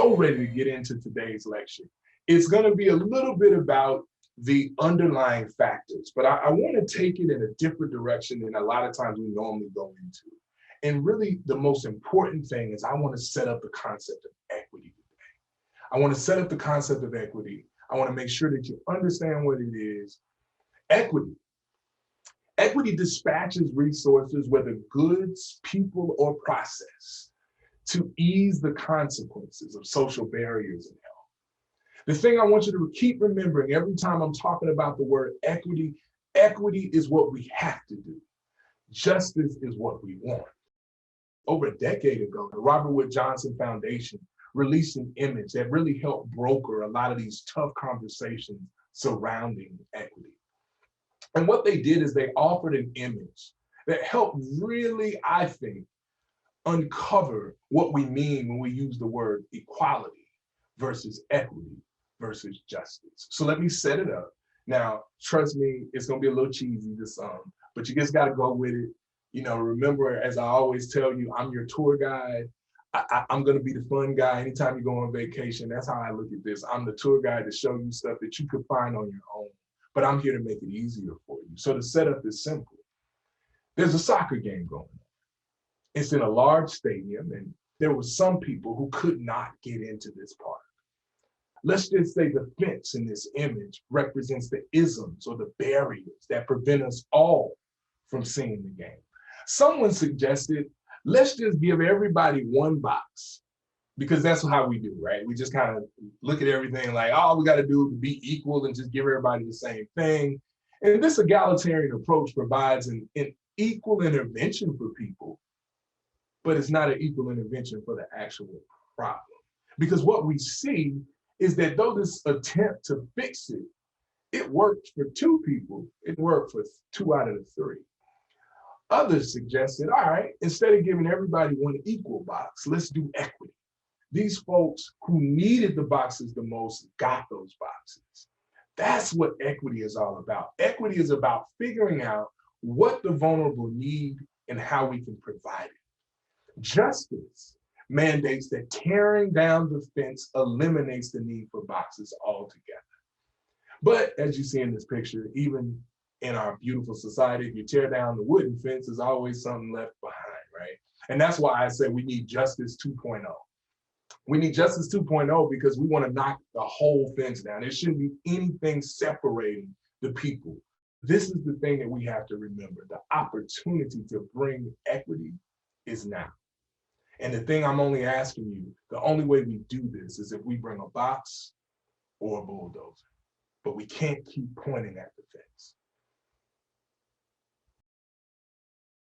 so ready to get into today's lecture. It's going to be a little bit about the underlying factors, but I want to take it in a different direction than a lot of times we normally go into. And really, the most important thing is I want to set up the concept of equity today. I want to set up the concept of equity. I want to make sure that you understand what it is. Equity. Equity dispatches resources, whether goods, people, or process, to ease the consequences of social barriers in health. The thing I want you to keep remembering every time I'm talking about the word equity, equity is what we have to do. Justice is what we want. Over a decade ago, the Robert Wood Johnson Foundation released an image that really helped broker a lot of these tough conversations surrounding equity. And what they did is they offered an image that helped really, I think, uncover what we mean when we use the word equality versus equity versus justice. So let me set it up. Now, trust me, it's gonna be a little cheesy this song, but you just gotta go with it. You know, remember, as I always tell you, I'm your tour guide. I'm gonna be the fun guy anytime you go on vacation. That's how I look at this. I'm the tour guide to show you stuff that you could find on your own, but I'm here to make it easier for you. So the setup is simple. There's a soccer game going on. It's in a large stadium, and there were some people who could not get into this park. Let's just say the fence in this image represents the isms or the barriers that prevent us all from seeing the game. Someone suggested, let's just give everybody one box, because that's how we do, right? We just kind of look at everything like, all we got to do is be equal and just give everybody the same thing. And this egalitarian approach provides an equal intervention for people, but it's not an equal intervention for the actual problem. Because what we see is that though this attempt to fix it, it worked for 2 people, it worked for 2 out of the 3. Others suggested, all right, instead of giving everybody one equal box, let's do equity. These folks who needed the boxes the most got those boxes. That's what equity is all about. Equity is about figuring out what the vulnerable need and how we can provide it. Justice mandates that tearing down the fence eliminates the need for boxes altogether. But as you see in this picture, even in our beautiful society, if you tear down the wooden fence, there's always something left behind, right? And that's why I say we need Justice 2.0. We need Justice 2.0 because we want to knock the whole fence down. There shouldn't be anything separating the people. This is the thing that we have to remember. The opportunity to bring equity is now. And the thing I'm only asking you, the only way we do this is if we bring a box or a bulldozer. But we can't keep pointing at